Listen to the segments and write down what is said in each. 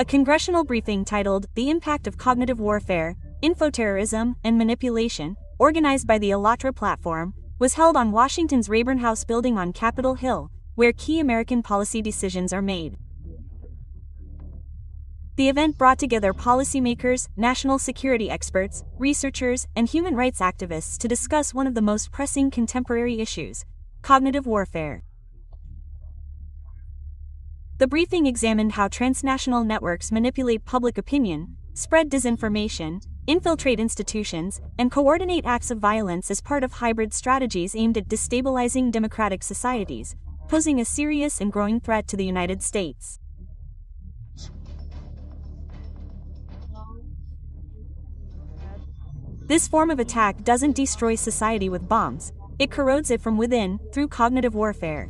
A congressional briefing titled The Impact of Cognitive Warfare, Infoterrorism, and Manipulation, organized by the ALLATRA platform, was held on Washington's Rayburn House building on Capitol Hill, where key American policy decisions are made. The event brought together policymakers, national security experts, researchers, and human rights activists to discuss one of the most pressing contemporary issues: cognitive warfare. The briefing examined how transnational networks manipulate public opinion, spread disinformation, infiltrate institutions, and coordinate acts of violence as part of hybrid strategies aimed at destabilizing democratic societies, posing a serious and growing threat to the United States. This form of attack doesn't destroy society with bombs, it corrodes it from within through cognitive warfare.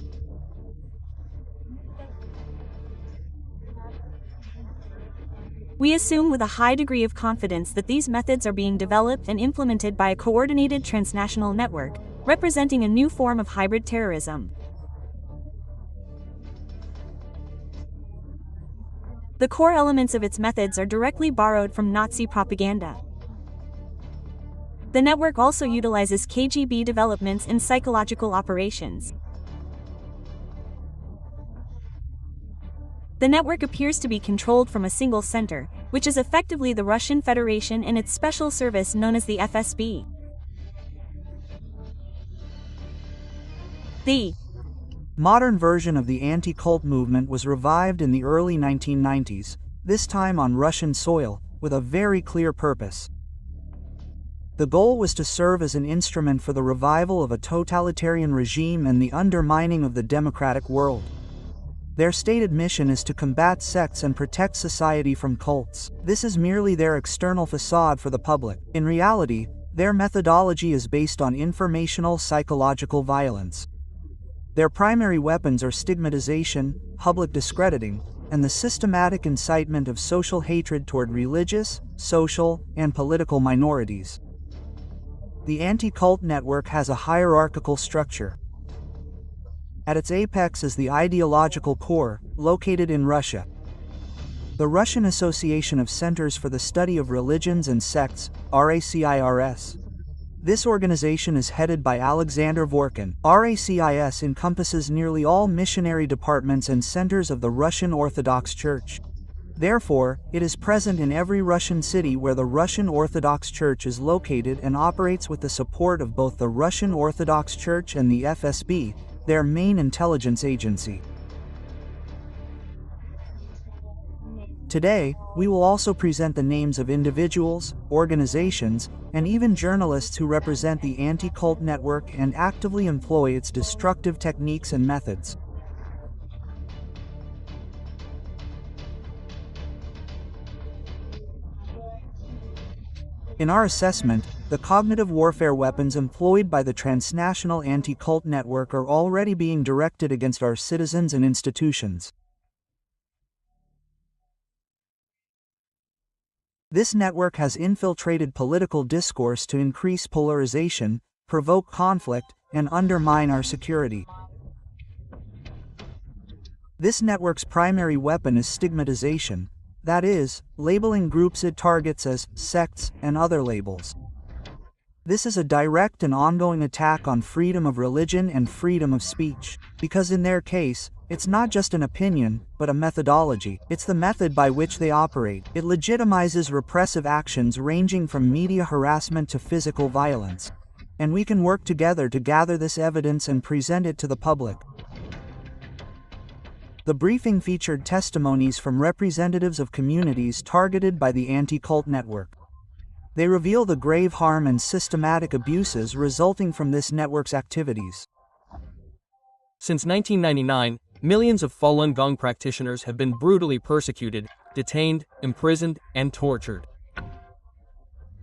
We assume with a high degree of confidence that these methods are being developed and implemented by a coordinated transnational network, representing a new form of hybrid terrorism. The core elements of its methods are directly borrowed from Nazi propaganda. The network also utilizes KGB developments in psychological operations. The network appears to be controlled from a single center, which is effectively the Russian Federation and its special service known as the FSB. The modern version of the anti-cult movement was revived in the early 1990s, this time on Russian soil, with a very clear purpose. The goal was to serve as an instrument for the revival of a totalitarian regime and the undermining of the democratic world. Their stated mission is to combat sects and protect society from cults. This is merely their external facade for the public. In reality, their methodology is based on informational psychological violence. Their primary weapons are stigmatization, public discrediting, and the systematic incitement of social hatred toward religious, social, and political minorities. The anti-cult network has a hierarchical structure. At its apex is the ideological core, located in Russia. The Russian Association of Centers for the Study of Religions and Sects, RACIRS. This organization is headed by Alexander Vorkin. RACIS encompasses nearly all missionary departments and centers of the Russian Orthodox Church. Therefore, it is present in every Russian city where the Russian Orthodox Church is located and operates with the support of both the Russian Orthodox Church and the FSB, their main intelligence agency. Today, we will also present the names of individuals, organizations, and even journalists who represent the anti-cult network and actively employ its destructive techniques and methods. In our assessment, the cognitive warfare weapons employed by the transnational anti-cult network are already being directed against our citizens and institutions. This network has infiltrated political discourse to increase polarization, provoke conflict, and undermine our security. This network's primary weapon is stigmatization. That is, labeling groups it targets as sects and other labels. This is a direct and ongoing attack on freedom of religion and freedom of speech, because in their case, it's not just an opinion, but a methodology. It's the method by which they operate. It legitimizes repressive actions ranging from media harassment to physical violence. And we can work together to gather this evidence and present it to the public. The briefing featured testimonies from representatives of communities targeted by the anti-cult network. They reveal the grave harm and systematic abuses resulting from this network's activities. Since 1999, millions of Falun Gong practitioners have been brutally persecuted, detained, imprisoned, and tortured.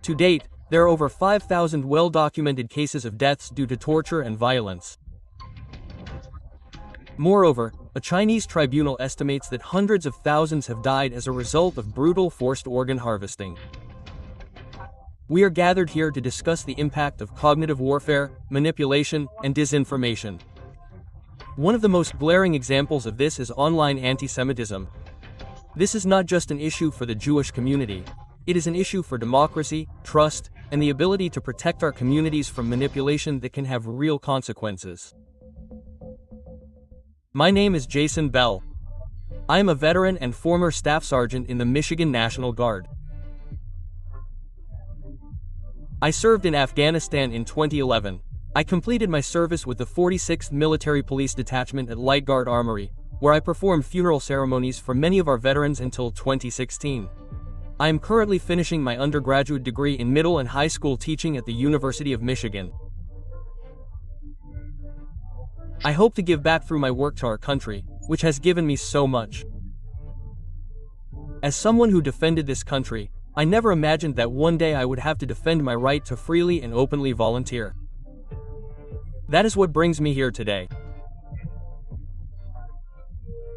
To date, there are over 5,000 well-documented cases of deaths due to torture and violence. Moreover, a Chinese tribunal estimates that hundreds of thousands have died as a result of brutal forced organ harvesting. We are gathered here to discuss the impact of cognitive warfare, manipulation, and disinformation. One of the most glaring examples of this is online anti-Semitism. This is not just an issue for the Jewish community. It is an issue for democracy, trust, and the ability to protect our communities from manipulation that can have real consequences. My name is Jason Bell. I am a veteran and former staff sergeant in the Michigan National Guard. I served in Afghanistan in 2011. I completed my service with the 46th Military Police Detachment at Light Guard Armory, where I performed funeral ceremonies for many of our veterans until 2016. I am currently finishing my undergraduate degree in middle and high school teaching at the University of Michigan. I hope to give back through my work to our country, which has given me so much. As someone who defended this country, I never imagined that one day I would have to defend my right to freely and openly volunteer. That is what brings me here today.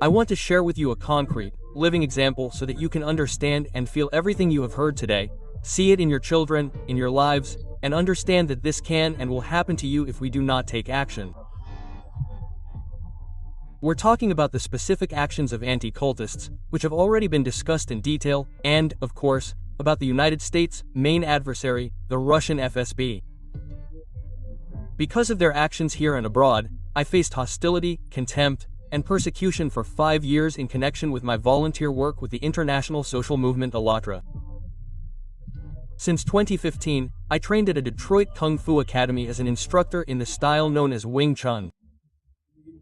I want to share with you a concrete, living example so that you can understand and feel everything you have heard today, see it in your children, in your lives, and understand that this can and will happen to you if we do not take action. We're talking about the specific actions of anti-cultists, which have already been discussed in detail, and, of course, about the United States' main adversary, the Russian FSB. Because of their actions here and abroad, I faced hostility, contempt, and persecution for 5 years in connection with my volunteer work with the international social movement ALLATRA. Since 2015, I trained at a Detroit Kung Fu Academy as an instructor in the style known as Wing Chun.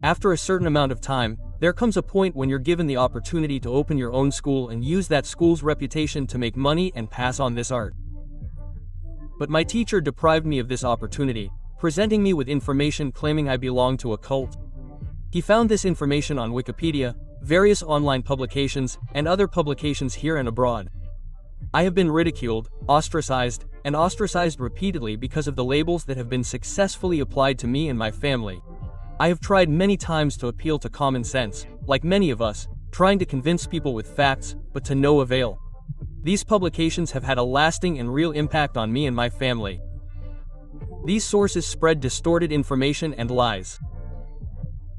After a certain amount of time, there comes a point when you're given the opportunity to open your own school and use that school's reputation to make money and pass on this art. But my teacher deprived me of this opportunity, presenting me with information claiming I belong to a cult. He found this information on Wikipedia, various online publications, and other publications here and abroad. I have been ridiculed, ostracized, and ostracized repeatedly because of the labels that have been successfully applied to me and my family. I have tried many times to appeal to common sense, like many of us, trying to convince people with facts, but to no avail. These publications have had a lasting and real impact on me and my family. These sources spread distorted information and lies.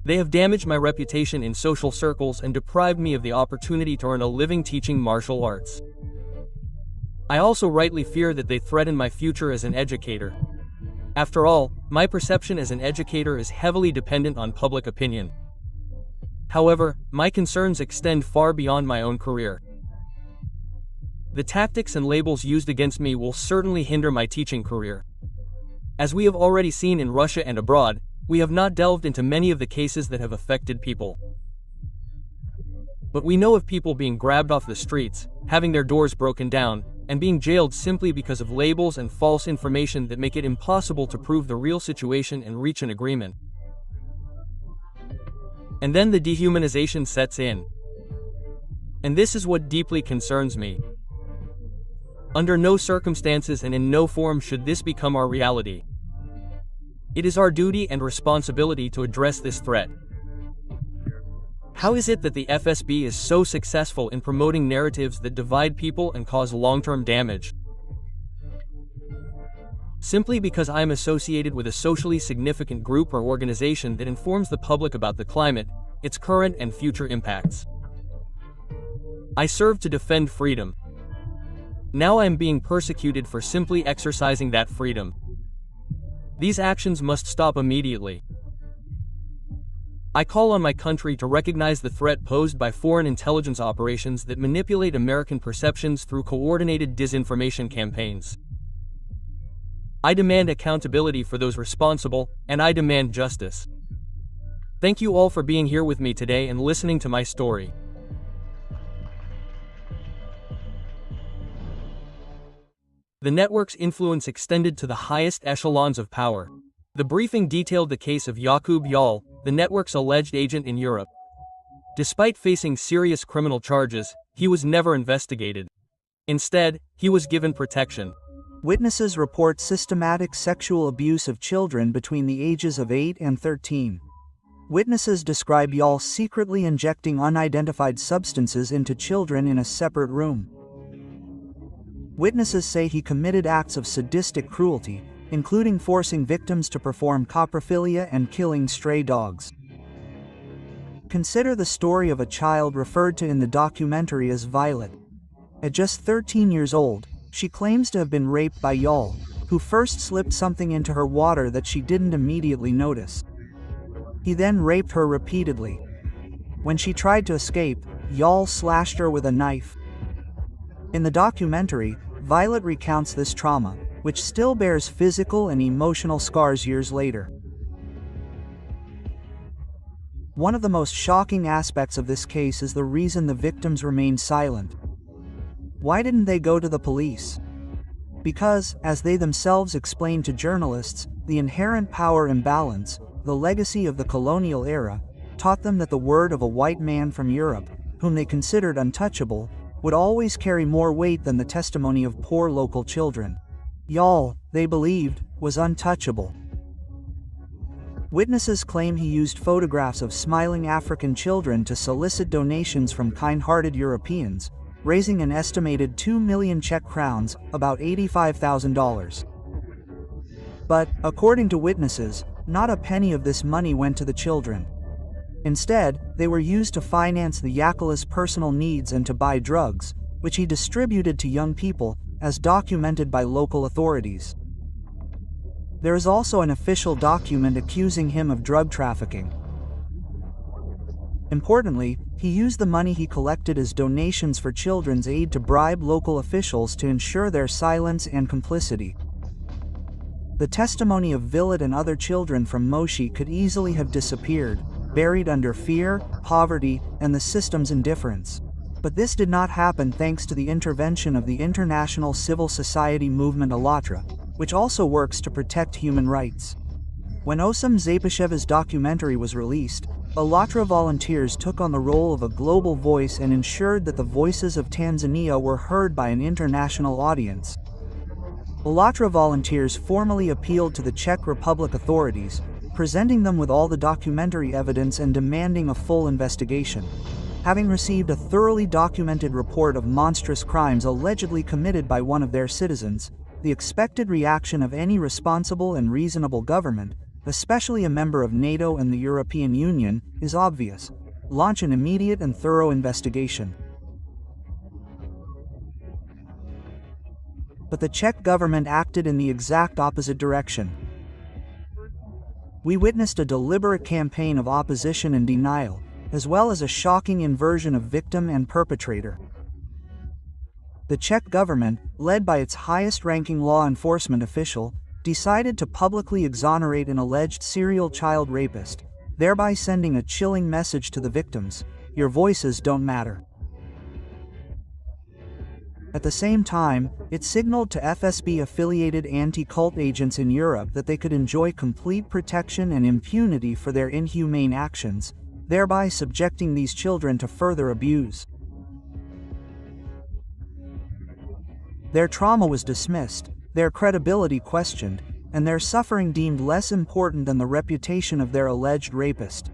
They have damaged my reputation in social circles and deprived me of the opportunity to earn a living teaching martial arts. I also rightly fear that they threaten my future as an educator. After all, my perception as an educator is heavily dependent on public opinion. However, my concerns extend far beyond my own career. The tactics and labels used against me will certainly hinder my teaching career. As we have already seen in Russia and abroad, we have not delved into many of the cases that have affected people. But we know of people being grabbed off the streets, having their doors broken down, and being jailed simply because of labels and false information that make it impossible to prove the real situation and reach an agreement. And then the dehumanization sets in. And this is what deeply concerns me. Under no circumstances and in no form should this become our reality. It is our duty and responsibility to address this threat. How is it that the FSB is so successful in promoting narratives that divide people and cause long-term damage? Simply because I am associated with a socially significant group or organization that informs the public about the climate, its current and future impacts. I serve to defend freedom. Now I am being persecuted for simply exercising that freedom. These actions must stop immediately. I call on my country to recognize the threat posed by foreign intelligence operations that manipulate American perceptions through coordinated disinformation campaigns. I demand accountability for those responsible, and I demand justice. Thank you all for being here with me today and listening to my story. The network's influence extended to the highest echelons of power. The briefing detailed the case of Yakub Yal, the network's alleged agent in Europe. Despite facing serious criminal charges, he was never investigated. Instead, he was given protection. Witnesses report systematic sexual abuse of children between the ages of 8 and 13. Witnesses describe Yal secretly injecting unidentified substances into children in a separate room. Witnesses say he committed acts of sadistic cruelty, including forcing victims to perform coprophilia and killing stray dogs. Consider the story of a child referred to in the documentary as Violet. At just 13 years old, she claims to have been raped by Yal, who first slipped something into her water that she didn't immediately notice. He then raped her repeatedly. When she tried to escape, Yal slashed her with a knife. In the documentary, Violet recounts this trauma, which still bears physical and emotional scars years later. One of the most shocking aspects of this case is the reason the victims remained silent. Why didn't they go to the police? Because, as they themselves explained to journalists, the inherent power imbalance, the legacy of the colonial era, taught them that the word of a white man from Europe, whom they considered untouchable, would always carry more weight than the testimony of poor local children. Yal, they believed, was untouchable. Witnesses claim he used photographs of smiling African children to solicit donations from kind-hearted Europeans, raising an estimated 2 million Czech crowns, about $85,000. But, according to witnesses, not a penny of this money went to the children. Instead, they were used to finance the Yakala's personal needs and to buy drugs, which he distributed to young people, as documented by local authorities. There is also an official document accusing him of drug trafficking. Importantly, he used the money he collected as donations for children's aid to bribe local officials to ensure their silence and complicity. The testimony of Violet and other children from Moshi could easily have disappeared, buried under fear, poverty, and the system's indifference. But this did not happen thanks to the intervention of the international civil society movement ALLATRA, which also works to protect human rights. When Osam Zapasheva's documentary was released, ALLATRA volunteers took on the role of a global voice and ensured that the voices of Tanzania were heard by an international audience. ALLATRA volunteers formally appealed to the Czech Republic authorities, presenting them with all the documentary evidence and demanding a full investigation. Having received a thoroughly documented report of monstrous crimes allegedly committed by one of their citizens, the expected reaction of any responsible and reasonable government, especially a member of NATO and the European Union, is obvious: launch an immediate and thorough investigation. But the Czech government acted in the exact opposite direction. We witnessed a deliberate campaign of opposition and denial, as well as a shocking inversion of victim and perpetrator. The Czech government, led by its highest-ranking law enforcement official, decided to publicly exonerate an alleged serial child rapist, thereby sending a chilling message to the victims: your voices don't matter. At the same time, it signaled to FSB-affiliated anti-cult agents in Europe that they could enjoy complete protection and impunity for their inhumane actions, thereby subjecting these children to further abuse. Their trauma was dismissed, their credibility questioned, and their suffering deemed less important than the reputation of their alleged rapist.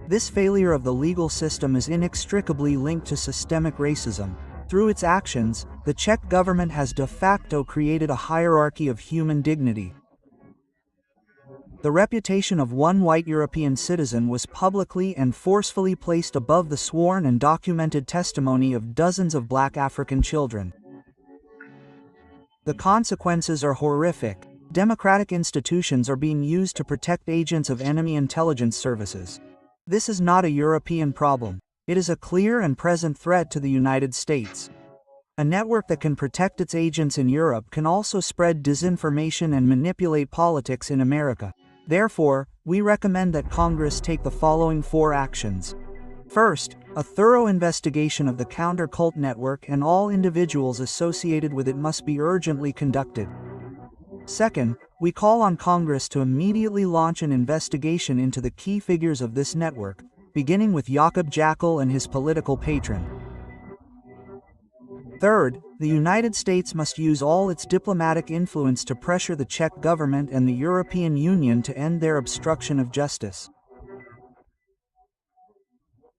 This failure of the legal system is inextricably linked to systemic racism. Through its actions, the Czech government has de facto created a hierarchy of human dignity. The reputation of one white European citizen was publicly and forcefully placed above the sworn and documented testimony of dozens of black African children. The consequences are horrific. Democratic institutions are being used to protect agents of enemy intelligence services. This is not a European problem. It is a clear and present threat to the United States. A network that can protect its agents in Europe can also spread disinformation and manipulate politics in America. Therefore, we recommend that Congress take the following 4 actions. First, a thorough investigation of the counter-cult network and all individuals associated with it must be urgently conducted. Second, we call on Congress to immediately launch an investigation into the key figures of this network, beginning with Jakub Jackal and his political patron. Third, the United States must use all its diplomatic influence to pressure the Czech government and the European Union to end their obstruction of justice.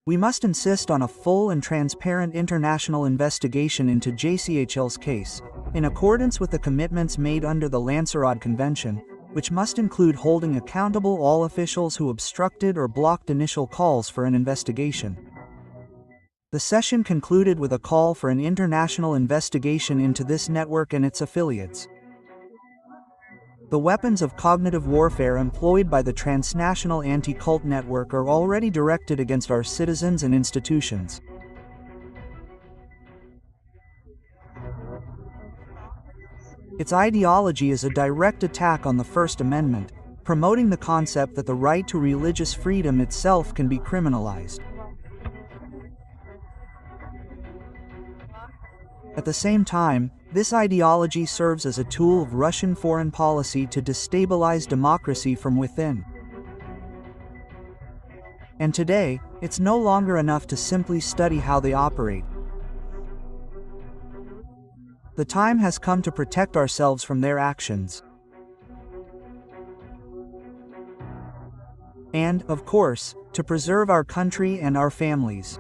We must insist on a full and transparent international investigation into JCHL's case, in accordance with the commitments made under the Lanzarote Convention, which must include holding accountable all officials who obstructed or blocked initial calls for an investigation. The session concluded with a call for an international investigation into this network and its affiliates. The weapons of cognitive warfare employed by the transnational anti-cult network are already directed against our citizens and institutions. Its ideology is a direct attack on the First Amendment, promoting the concept that the right to religious freedom itself can be criminalized. At the same time, this ideology serves as a tool of Russian foreign policy to destabilize democracy from within. And today, it's no longer enough to simply study how they operate. The time has come to protect ourselves from their actions. And, of course, to preserve our country and our families.